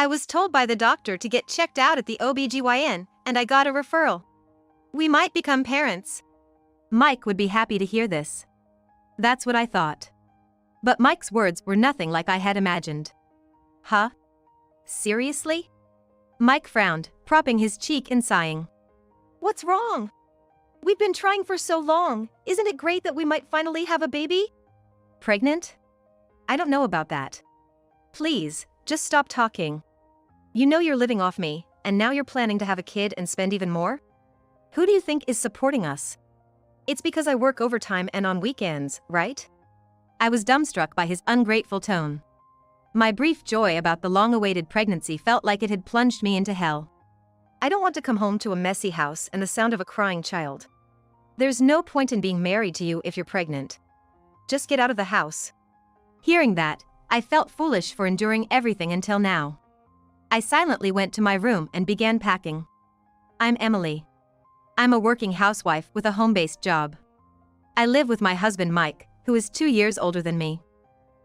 I was told by the doctor to get checked out at the OBGYN, and I got a referral. We might become parents. Mike would be happy to hear this. That's what I thought. But Mike's words were nothing like I had imagined. Huh? Seriously? Mike frowned, propping his cheek and sighing. What's wrong? We've been trying for so long. Isn't it great that we might finally have a baby? Pregnant? I don't know about that. Please, just stop talking. You know you're living off me, and now you're planning to have a kid and spend even more? Who do you think is supporting us? It's because I work overtime and on weekends, right? I was dumbstruck by his ungrateful tone. My brief joy about the long-awaited pregnancy felt like it had plunged me into hell. I don't want to come home to a messy house and the sound of a crying child. There's no point in being married to you if you're pregnant. Just get out of the house. Hearing that, I felt foolish for enduring everything until now. I silently went to my room and began packing. I'm Emily. I'm a working housewife with a home-based job. I live with my husband Mike, who is 2 years older than me.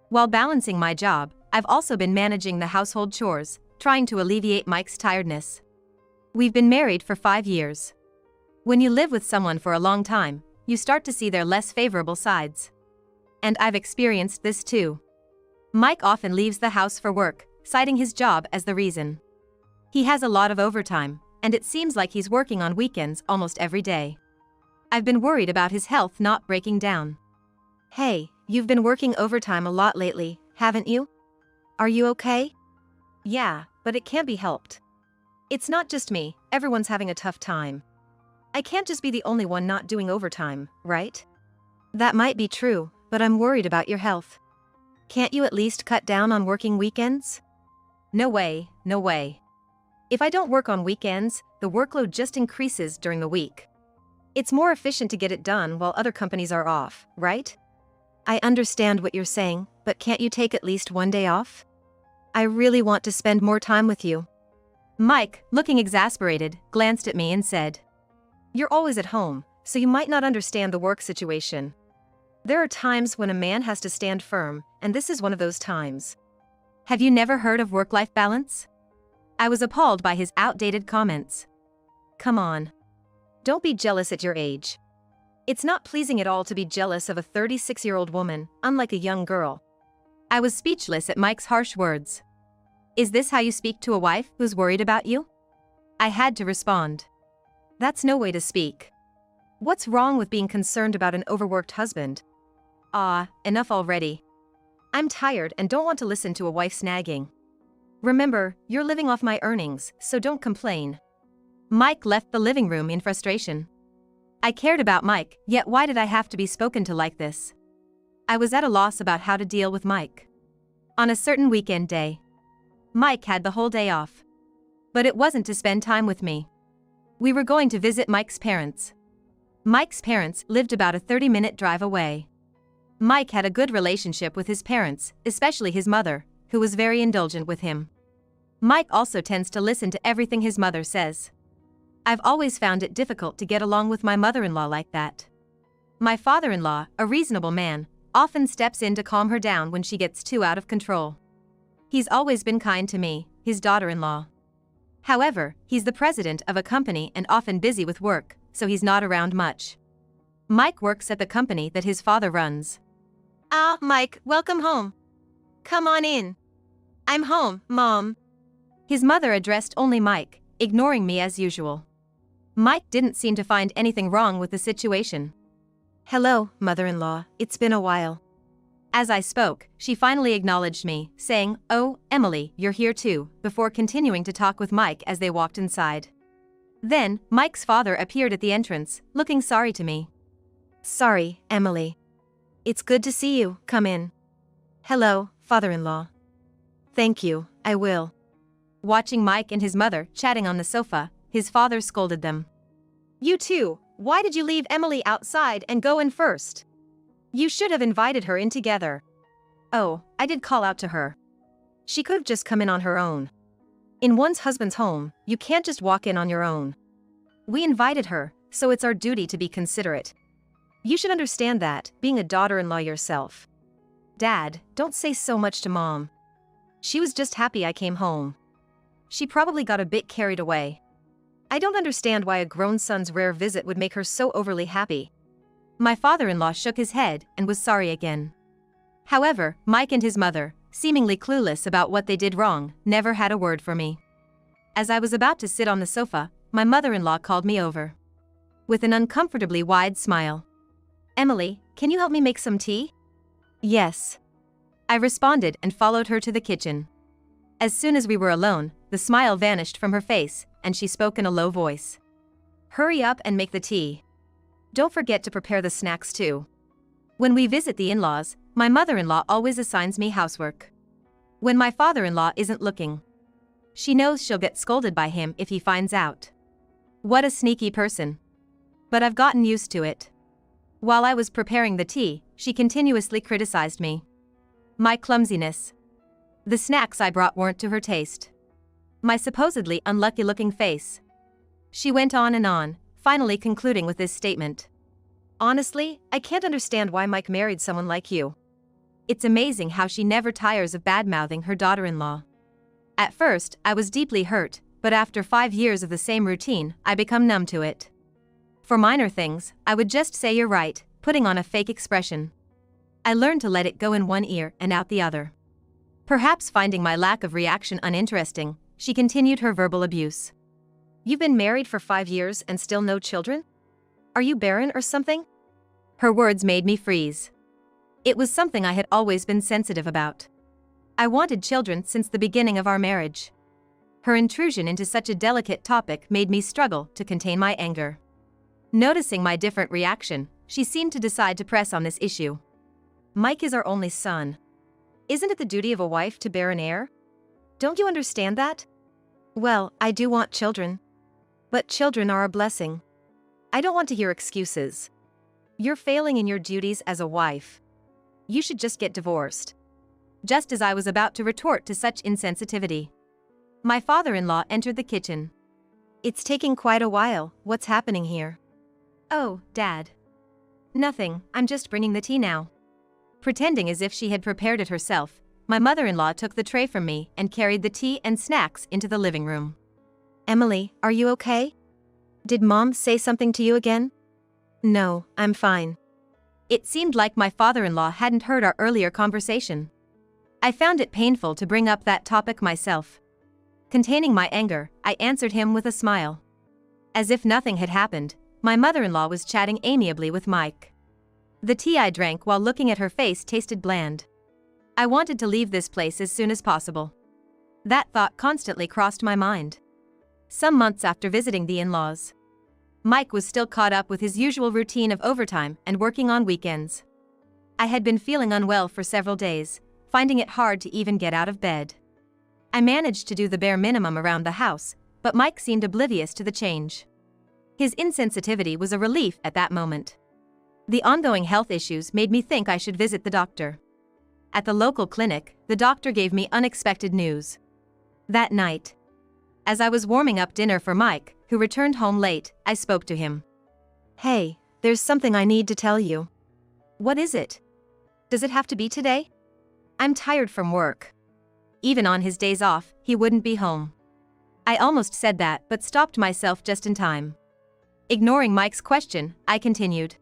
While balancing my job, I've also been managing the household chores, trying to alleviate Mike's tiredness. We've been married for 5 years. When you live with someone for a long time, you start to see their less favorable sides. And I've experienced this too. Mike often leaves the house for work, citing his job as the reason. He has a lot of overtime, and it seems like he's working on weekends almost every day. I've been worried about his health not breaking down. Hey, you've been working overtime a lot lately, haven't you? Are you okay? Yeah, but it can't be helped. It's not just me, everyone's having a tough time. I can't just be the only one not doing overtime, right? That might be true, but I'm worried about your health. Can't you at least cut down on working weekends? No way, no way. If I don't work on weekends, the workload just increases during the week. It's more efficient to get it done while other companies are off, right? I understand what you're saying, but can't you take at least one day off? I really want to spend more time with you. Mike, looking exasperated, glanced at me and said, You're always at home, so you might not understand the work situation. There are times when a man has to stand firm, and this is one of those times. Have you never heard of work-life balance? I was appalled by his outdated comments. Come on. Don't be jealous at your age. It's not pleasing at all to be jealous of a 36-year-old woman, unlike a young girl. I was speechless at Mike's harsh words. Is this how you speak to a wife who's worried about you? I had to respond. That's no way to speak. What's wrong with being concerned about an overworked husband? Enough already. I'm tired and don't want to listen to a wife nagging. Remember, you're living off my earnings, so don't complain. Mike left the living room in frustration. I cared about Mike, yet why did I have to be spoken to like this? I was at a loss about how to deal with Mike. On a certain weekend day, Mike had the whole day off. But it wasn't to spend time with me. We were going to visit Mike's parents. Mike's parents lived about a 30-minute drive away. Mike had a good relationship with his parents, especially his mother, who was very indulgent with him. Mike also tends to listen to everything his mother says. I've always found it difficult to get along with my mother-in-law like that. My father-in-law, a reasonable man, often steps in to calm her down when she gets too out of control. He's always been kind to me, his daughter-in-law. However, he's the president of a company and often busy with work, so he's not around much. Mike works at the company that his father runs. Mike, welcome home. Come on in. I'm home, Mom. His mother addressed only Mike, ignoring me as usual. Mike didn't seem to find anything wrong with the situation. Hello, mother-in-law, it's been a while. As I spoke, she finally acknowledged me, saying, Oh, Emily, you're here too, before continuing to talk with Mike as they walked inside. Then, Mike's father appeared at the entrance, looking sorry to me. Sorry, Emily. It's good to see you, come in. Hello, father-in-law. Thank you, I will. Watching Mike and his mother chatting on the sofa, his father scolded them. You two, why did you leave Emily outside and go in first? You should have invited her in together. Oh, I did call out to her. She could have just come in on her own. In one's husband's home, you can't just walk in on your own. We invited her, so it's our duty to be considerate. You should understand that, being a daughter-in-law yourself. Dad, don't say so much to Mom. She was just happy I came home. she probably got a bit carried away. I don't understand why a grown son's rare visit would make her so overly happy. My father-in-law shook his head and was sorry again. However, Mike and his mother, seemingly clueless about what they did wrong, never had a word for me. As I was about to sit on the sofa, my mother-in-law called me over. With an uncomfortably wide smile. "Emily, can you help me make some tea?" "Yes." I responded and followed her to the kitchen. As soon as we were alone, the smile vanished from her face, and she spoke in a low voice. "Hurry up and make the tea. Don't forget to prepare the snacks too." When we visit the in-laws, my mother-in-law always assigns me housework. When my father-in-law isn't looking. She knows she'll get scolded by him if he finds out. What a sneaky person. But I've gotten used to it. While I was preparing the tea, she continuously criticized me. My clumsiness. The snacks I brought weren't to her taste. My supposedly unlucky-looking face. She went on, finally concluding with this statement. "Honestly, I can't understand why Mike married someone like you. It's amazing how she never tires of bad-mouthing her daughter-in-law." At first, I was deeply hurt, but after 5 years of the same routine, I become numb to it. For minor things, I would just say "you're right," putting on a fake expression. I learned to let it go in one ear and out the other. Perhaps finding my lack of reaction uninteresting, she continued her verbal abuse. "You've been married for 5 years and still no children? Are you barren or something?" Her words made me freeze. It was something I had always been sensitive about. I wanted children since the beginning of our marriage. Her intrusion into such a delicate topic made me struggle to contain my anger. Noticing my different reaction, she seemed to decide to press on this issue. "Mike is our only son. Isn't it the duty of a wife to bear an heir? Don't you understand that?" "Well, I do want children. But children are a blessing. I don't want to hear excuses. You're failing in your duties as a wife. You should just get divorced." Just as I was about to retort to such insensitivity, my father-in-law entered the kitchen. "It's taking quite a while. What's happening here?" "Oh, Dad. Nothing, I'm just bringing the tea now." Pretending as if she had prepared it herself, my mother-in-law took the tray from me and carried the tea and snacks into the living room. "Emily, are you okay? Did Mom say something to you again?" "No, I'm fine." It seemed like my father-in-law hadn't heard our earlier conversation. I found it painful to bring up that topic myself. Containing my anger, I answered him with a smile. As if nothing had happened, my mother-in-law was chatting amiably with Mike. The tea I drank while looking at her face tasted bland. I wanted to leave this place as soon as possible. That thought constantly crossed my mind. Some months after visiting the in-laws, Mike was still caught up with his usual routine of overtime and working on weekends. I had been feeling unwell for several days, finding it hard to even get out of bed. I managed to do the bare minimum around the house, but Mike seemed oblivious to the change. His insensitivity was a relief at that moment. The ongoing health issues made me think I should visit the doctor. At the local clinic, the doctor gave me unexpected news. That night, as I was warming up dinner for Mike, who returned home late, I spoke to him. "Hey, there's something I need to tell you." "What is it? Does it have to be today?" "I'm tired from work." Even on his days off, he wouldn't be home. I almost said that but stopped myself just in time. Ignoring Mike's question, I continued.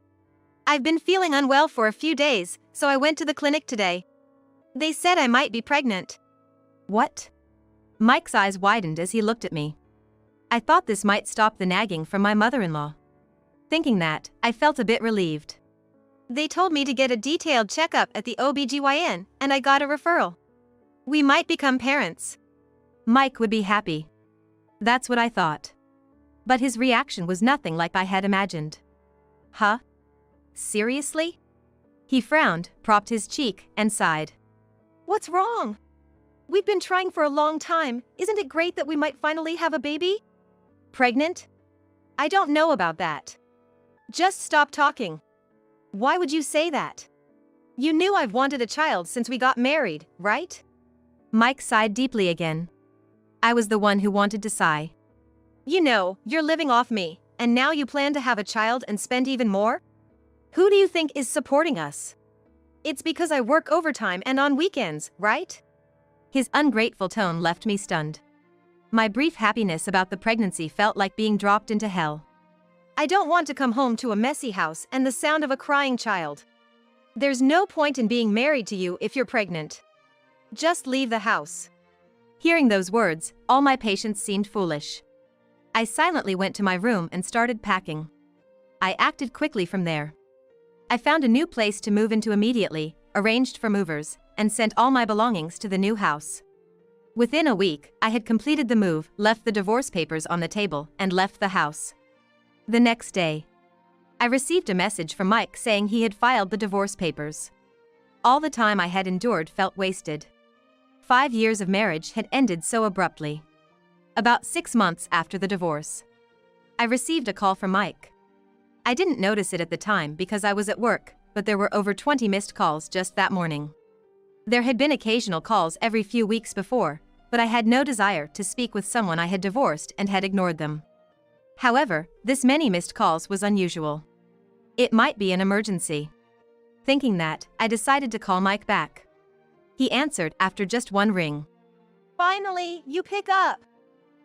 "I've been feeling unwell for a few days, so I went to the clinic today. They said I might be pregnant." "What?" Mike's eyes widened as he looked at me. I thought this might stop the nagging from my mother-in-law. Thinking that, I felt a bit relieved. "They told me to get a detailed checkup at the OB/GYN, and I got a referral. We might become parents." Mike would be happy. That's what I thought. But his reaction was nothing like I had imagined. "Huh? Seriously?" He frowned, propped his cheek, and sighed. "What's wrong? We've been trying for a long time. Isn't it great that we might finally have a baby?" "Pregnant? I don't know about that. Just stop talking. Why would you say that? You knew I've wanted a child since we got married, right?" Mike sighed deeply again. I was the one who wanted to sigh. "You know, you're living off me, and now you plan to have a child and spend even more? Who do you think is supporting us? It's because I work overtime and on weekends, right?" His ungrateful tone left me stunned. My brief happiness about the pregnancy felt like being dropped into hell. I don't want to come home to a messy house and the sound of a crying child. There's no point in being married to you if you're pregnant. Just leave the house. Hearing those words, all my patience seemed foolish. I silently went to my room and started packing. I acted quickly from there. I found a new place to move into immediately, arranged for movers, and sent all my belongings to the new house. Within a week, I had completed the move, left the divorce papers on the table, and left the house. The next day, I received a message from Mike saying he had filed the divorce papers. All the time I had endured felt wasted. 5 years of marriage had ended so abruptly. About 6 months after the divorce, I received a call from Mike. I didn't notice it at the time because I was at work, but there were over 20 missed calls just that morning. There had been occasional calls every few weeks before, but I had no desire to speak with someone I had divorced and had ignored them. However, this many missed calls was unusual. It might be an emergency. Thinking that, I decided to call Mike back. He answered after just one ring. Finally, you pick up.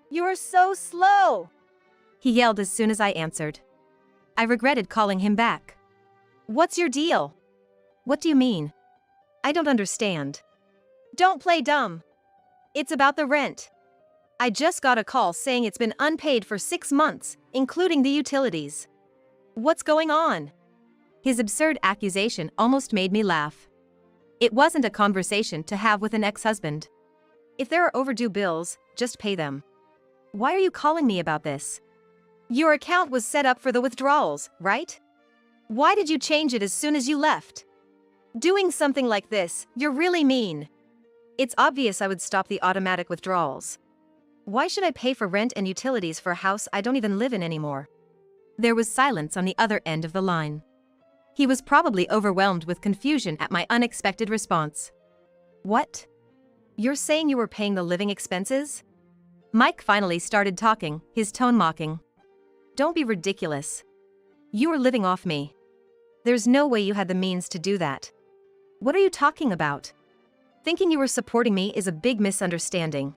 You're so slow. He yelled as soon as I answered. I regretted calling him back. What's your deal? What do you mean? I don't understand. Don't play dumb. It's about the rent. I just got a call saying it's been unpaid for 6 months, including the utilities. What's going on? His absurd accusation almost made me laugh. It wasn't a conversation to have with an ex-husband. If there are overdue bills, just pay them. Why are you calling me about this? Your account was set up for the withdrawals, right? Why did you change it as soon as you left? Doing something like this, you're really mean. It's obvious I would stop the automatic withdrawals. Why should I pay for rent and utilities for a house I don't even live in anymore? There was silence on the other end of the line. He was probably overwhelmed with confusion at my unexpected response. What? You're saying you were paying the living expenses? Mike finally started talking, his tone mocking. Don't be ridiculous. You were living off me. There's no way you had the means to do that. What are you talking about? Thinking you were supporting me is a big misunderstanding.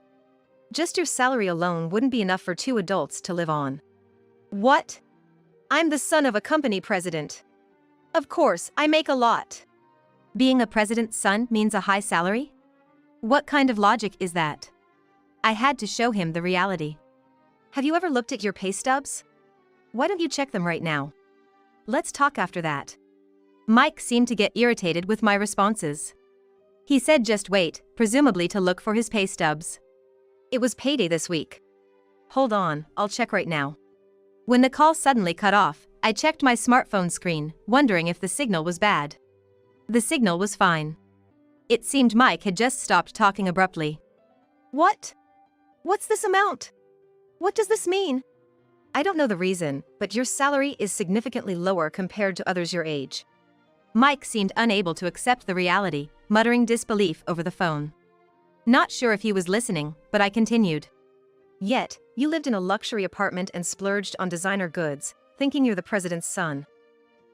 Just your salary alone wouldn't be enough for 2 adults to live on. What? I'm the son of a company president. Of course, I make a lot. Being a president's son means a high salary? What kind of logic is that? I had to show him the reality. Have you ever looked at your pay stubs? Why don't you check them right now? Let's talk after that. Mike seemed to get irritated with my responses. He said just wait, presumably to look for his pay stubs. It was payday this week. Hold on, I'll check right now. When the call suddenly cut off, I checked my smartphone screen, wondering if the signal was bad. The signal was fine. It seemed Mike had just stopped talking abruptly. What? What's this amount? What does this mean? I don't know the reason, but your salary is significantly lower compared to others your age. Mike seemed unable to accept the reality, muttering disbelief over the phone. Not sure if he was listening, but I continued. Yet, you lived in a luxury apartment and splurged on designer goods, thinking you're the president's son.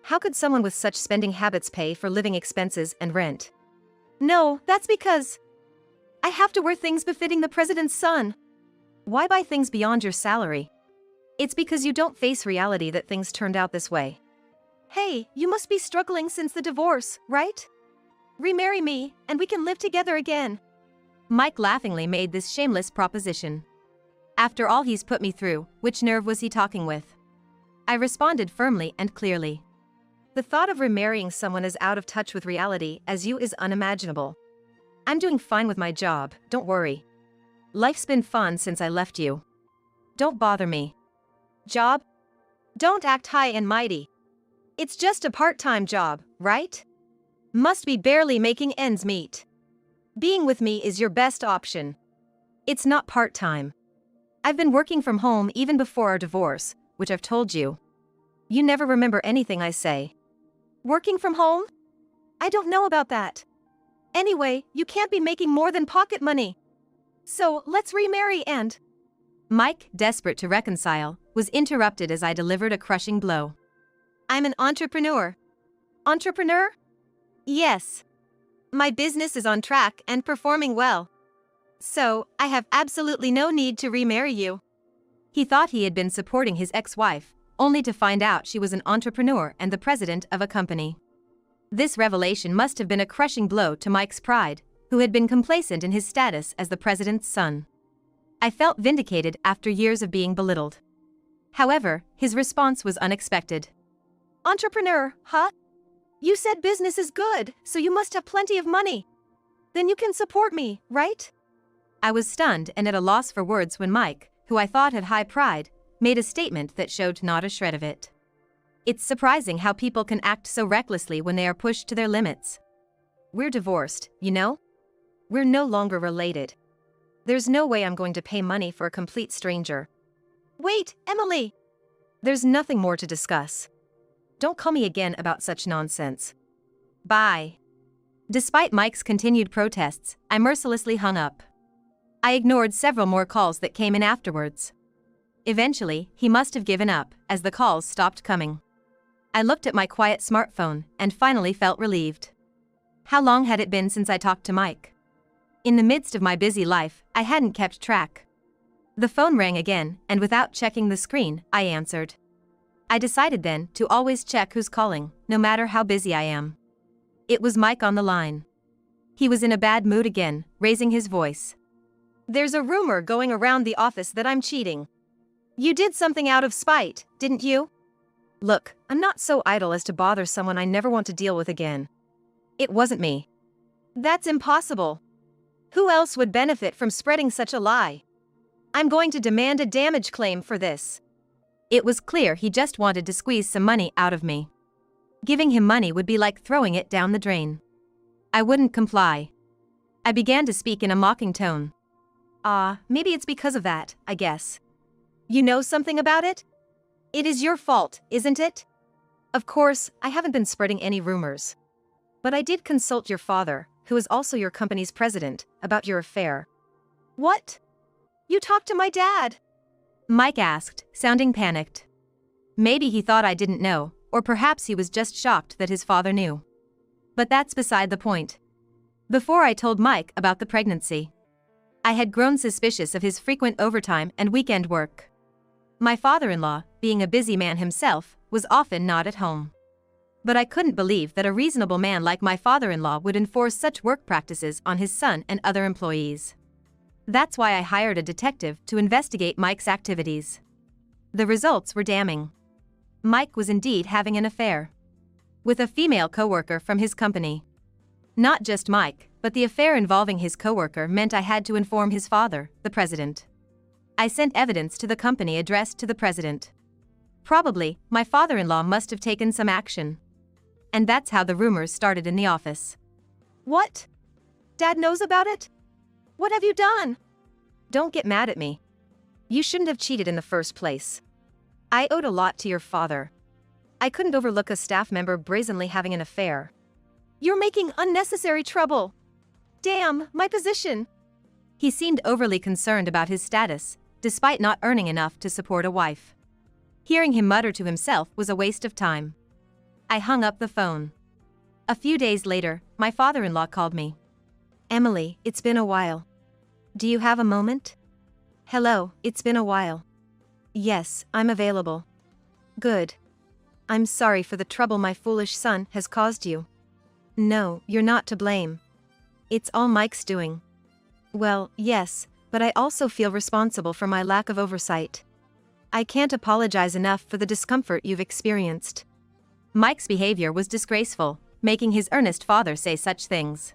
How could someone with such spending habits pay for living expenses and rent? No, that's because I have to wear things befitting the president's son. Why buy things beyond your salary? It's because you don't face reality that things turned out this way. Hey, you must be struggling since the divorce, right? Remarry me, and we can live together again. Mike laughingly made this shameless proposition. After all he's put me through, which nerve was he talking with? I responded firmly and clearly. The thought of remarrying someone as out of touch with reality as you is unimaginable. I'm doing fine with my job, don't worry. Life's been fun since I left you. Don't bother me. Job? Don't act high and mighty. It's just a part-time job, right? Must be barely making ends meet. Being with me is your best option. It's not part-time. I've been working from home even before our divorce, which I've told you. You never remember anything I say. Working from home? I don't know about that. Anyway, you can't be making more than pocket money. So, let's remarry and… Mike, desperate to reconcile, was interrupted as I delivered a crushing blow. I'm an entrepreneur. Entrepreneur? Yes. My business is on track and performing well. So, I have absolutely no need to remarry you. He thought he had been supporting his ex-wife, only to find out she was an entrepreneur and the president of a company. This revelation must have been a crushing blow to Mike's pride, who had been complacent in his status as the president's son. I felt vindicated after years of being belittled. However, his response was unexpected. Entrepreneur, huh? You said business is good, so you must have plenty of money. Then you can support me, right? I was stunned and at a loss for words when Mike, who I thought had high pride, made a statement that showed not a shred of it. It's surprising how people can act so recklessly when they are pushed to their limits. We're divorced, you know? We're no longer related. There's no way I'm going to pay money for a complete stranger. Wait, Emily! There's nothing more to discuss. Don't call me again about such nonsense. Bye. Despite Mike's continued protests, I mercilessly hung up. I ignored several more calls that came in afterwards. Eventually, he must have given up, as the calls stopped coming. I looked at my quiet smartphone and finally felt relieved. How long had it been since I talked to Mike? In the midst of my busy life, I hadn't kept track. The phone rang again, and without checking the screen, I answered. I decided then to always check who's calling, no matter how busy I am. It was Mike on the line. He was in a bad mood again, raising his voice. There's a rumor going around the office that I'm cheating. You did something out of spite, didn't you? Look, I'm not so idle as to bother someone I never want to deal with again. It wasn't me. That's impossible. Who else would benefit from spreading such a lie? I'm going to demand a damage claim for this. It was clear he just wanted to squeeze some money out of me. Giving him money would be like throwing it down the drain. I wouldn't comply. I began to speak in a mocking tone. Maybe it's because of that, I guess. You know something about it? It is your fault, isn't it? Of course, I haven't been spreading any rumors. But I did consult your father, who is also your company's president, about your affair. What? You talked to my dad? Mike asked, sounding panicked. Maybe he thought I didn't know, or perhaps he was just shocked that his father knew. But that's beside the point. Before I told Mike about the pregnancy, I had grown suspicious of his frequent overtime and weekend work. My father-in-law, being a busy man himself, was often not at home. But I couldn't believe that a reasonable man like my father-in-law would enforce such work practices on his son and other employees. That's why I hired a detective to investigate Mike's activities. The results were damning. Mike was indeed having an affair with a female coworker from his company. Not just Mike, but the affair involving his coworker meant I had to inform his father, the president. I sent evidence to the company addressed to the president. Probably, my father-in-law must have taken some action. And that's how the rumors started in the office. What? Dad knows about it? What have you done? Don't get mad at me. You shouldn't have cheated in the first place. I owed a lot to your father. I couldn't overlook a staff member brazenly having an affair. You're making unnecessary trouble. Damn, my position. He seemed overly concerned about his status, despite not earning enough to support a wife. Hearing him mutter to himself was a waste of time. I hung up the phone. A few days later, my father-in-law called me. Emily, it's been a while. Do you have a moment? Hello, it's been a while. Yes, I'm available. Good. I'm sorry for the trouble my foolish son has caused you. No, you're not to blame. It's all Mike's doing. Well, yes, but I also feel responsible for my lack of oversight. I can't apologize enough for the discomfort you've experienced. Mike's behavior was disgraceful, making his earnest father say such things.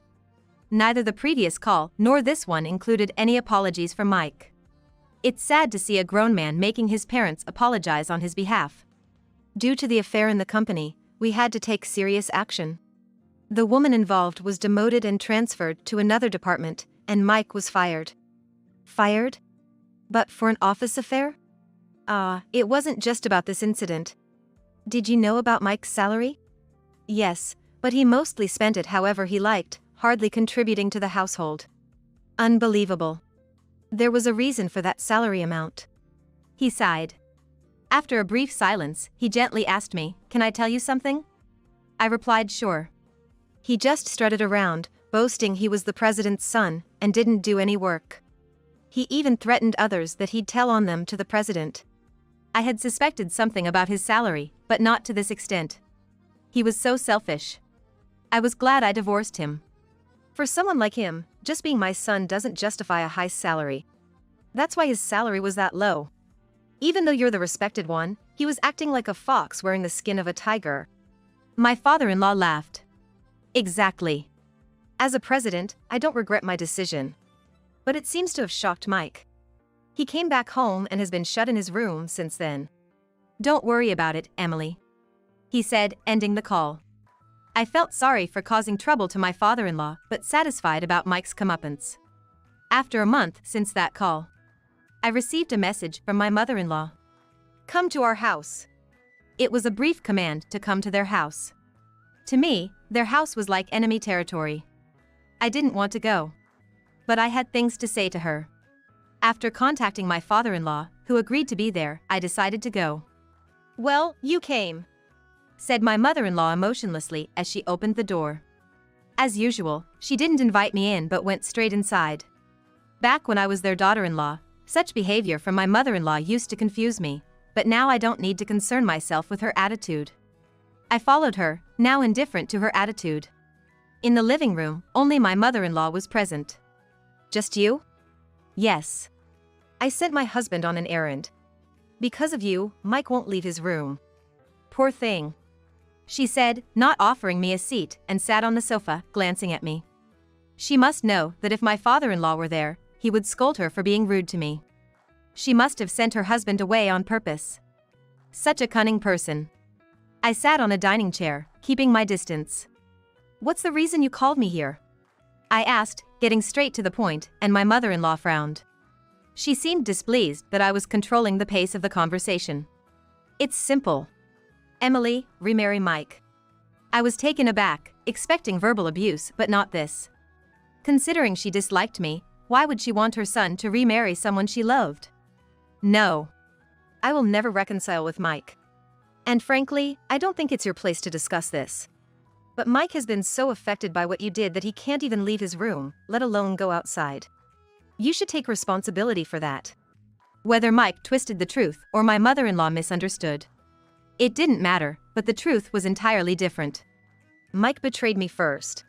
Neither the previous call nor this one included any apologies for Mike. It's sad to see a grown man making his parents apologize on his behalf. Due to the affair in the company, we had to take serious action. The woman involved was demoted and transferred to another department, and Mike was fired. Fired? But for an office affair? It wasn't just about this incident. Did you know about Mike's salary? Yes, but he mostly spent it however he liked, hardly contributing to the household. Unbelievable. There was a reason for that salary amount. He sighed. After a brief silence, he gently asked me, "Can I tell you something?" I replied, "Sure." He just strutted around, boasting he was the president's son and didn't do any work. He even threatened others that he'd tell on them to the president. I had suspected something about his salary, but not to this extent. He was so selfish. I was glad I divorced him. For someone like him, just being my son doesn't justify a high salary. That's why his salary was that low. Even though you're the respected one, he was acting like a fox wearing the skin of a tiger. My father-in-law laughed. Exactly. As a president, I don't regret my decision. But it seems to have shocked Mike. He came back home and has been shut in his room since then. Don't worry about it, Emily, he said, ending the call. I felt sorry for causing trouble to my father-in-law, but satisfied about Mike's comeuppance. After a month since that call, I received a message from my mother-in-law. Come to our house. It was a brief command to come to their house. To me, their house was like enemy territory. I didn't want to go. But I had things to say to her. After contacting my father-in-law, who agreed to be there, I decided to go. Well, you came, said my mother-in-law emotionlessly as she opened the door. As usual, she didn't invite me in but went straight inside. Back when I was their daughter-in-law, such behavior from my mother-in-law used to confuse me, but now I don't need to concern myself with her attitude. I followed her, now indifferent to her attitude. In the living room, only my mother-in-law was present. Just you? Yes. I sent my husband on an errand. Because of you, Mike won't leave his room. Poor thing, she said, not offering me a seat, and sat on the sofa, glancing at me. She must know that if my father-in-law were there, he would scold her for being rude to me. She must have sent her husband away on purpose. Such a cunning person. I sat on a dining chair, keeping my distance. What's the reason you called me here? I asked, getting straight to the point, and my mother-in-law frowned. She seemed displeased that I was controlling the pace of the conversation. It's simple. Emily, remarry Mike. I was taken aback, expecting verbal abuse, but not this. Considering she disliked me, why would she want her son to remarry someone she loved? No. I will never reconcile with Mike. And frankly, I don't think it's your place to discuss this. But Mike has been so affected by what you did that he can't even leave his room, let alone go outside. You should take responsibility for that. Whether Mike twisted the truth or my mother-in-law misunderstood, it didn't matter, but the truth was entirely different. Mike betrayed me first.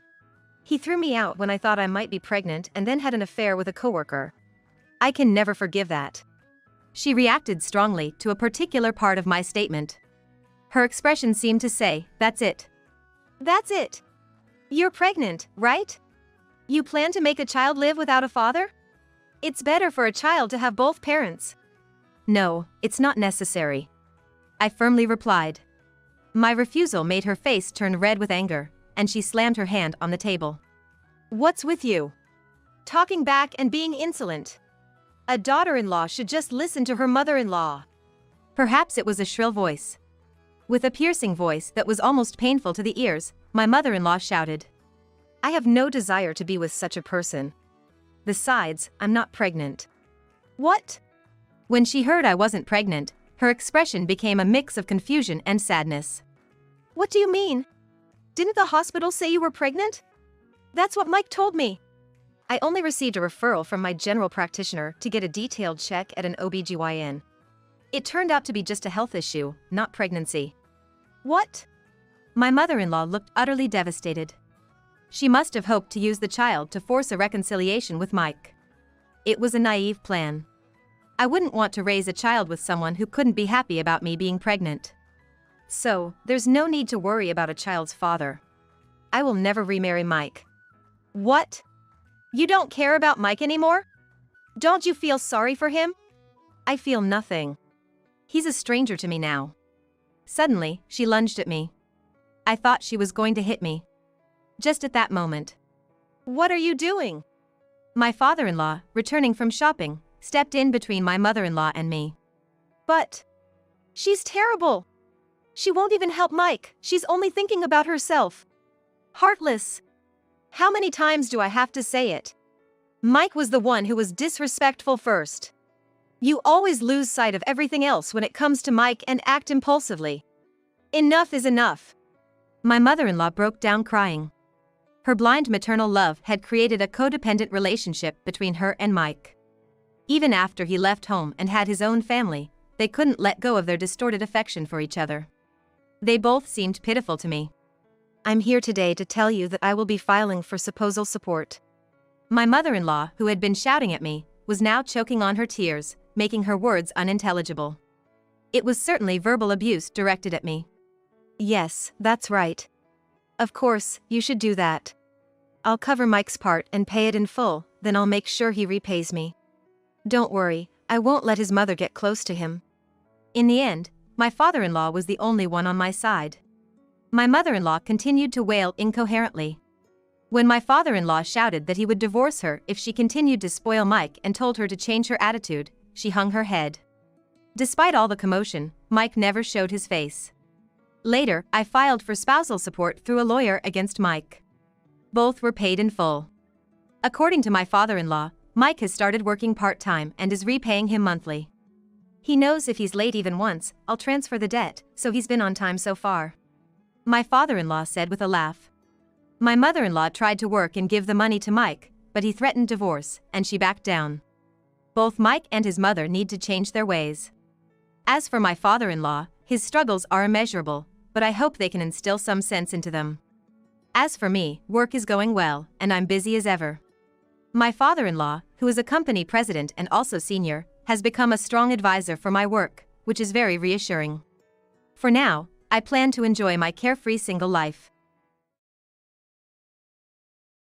He threw me out when I thought I might be pregnant and then had an affair with a coworker. I can never forgive that. She reacted strongly to a particular part of my statement. Her expression seemed to say, that's it. That's it. You're pregnant, right? You plan to make a child live without a father? It's better for a child to have both parents. No, it's not necessary, I firmly replied. My refusal made her face turn red with anger, and she slammed her hand on the table. What's with you? Talking back and being insolent. A daughter-in-law should just listen to her mother-in-law. Perhaps it was a shrill voice. With a piercing voice that was almost painful to the ears, my mother-in-law shouted. I have no desire to be with such a person. Besides, I'm not pregnant. What? When she heard I wasn't pregnant, her expression became a mix of confusion and sadness. What do you mean? Didn't the hospital say you were pregnant? That's what Mike told me. I only received a referral from my general practitioner to get a detailed check at an OBGYN. It turned out to be just a health issue, not pregnancy. What? My mother-in-law looked utterly devastated. She must have hoped to use the child to force a reconciliation with Mike. It was a naive plan. I wouldn't want to raise a child with someone who couldn't be happy about me being pregnant. So, there's no need to worry about a child's father. I will never remarry Mike. What? You don't care about Mike anymore? Don't you feel sorry for him? I feel nothing. He's a stranger to me now. Suddenly, she lunged at me. I thought she was going to hit me. Just at that moment. What are you doing? My father-in-law, returning from shopping, stepped in between my mother-in-law and me. But she's terrible. She won't even help Mike. She's only thinking about herself. Heartless. How many times do I have to say it? Mike was the one who was disrespectful first. You always lose sight of everything else when it comes to Mike and act impulsively. Enough is enough. My mother-in-law broke down crying. Her blind maternal love had created a codependent relationship between her and Mike. Even after he left home and had his own family, they couldn't let go of their distorted affection for each other. They both seemed pitiful to me. I'm here today to tell you that I will be filing for spousal support. My mother-in-law, who had been shouting at me, was now choking on her tears, making her words unintelligible. It was certainly verbal abuse directed at me. Yes, that's right. Of course, you should do that. I'll cover Mike's part and pay it in full, then I'll make sure he repays me. Don't worry, I won't let his mother get close to him. In the end, my father-in-law was the only one on my side. My mother-in-law continued to wail incoherently. When my father-in-law shouted that he would divorce her if she continued to spoil Mike and told her to change her attitude, she hung her head. Despite all the commotion, Mike never showed his face. Later, I filed for spousal support through a lawyer against Mike. Both were paid in full. According to my father-in-law, Mike has started working part-time and is repaying him monthly. He knows if he's late even once, I'll transfer the debt, so he's been on time so far. My father-in-law said with a laugh. My mother-in-law tried to work and give the money to Mike, but he threatened divorce, and she backed down. Both Mike and his mother need to change their ways. As for my father-in-law, his struggles are immeasurable, but I hope they can instill some sense into them. As for me, work is going well, and I'm busy as ever. My father-in-law, who is a company president and also senior, has become a strong advisor for my work, which is very reassuring. For now, I plan to enjoy my carefree single life.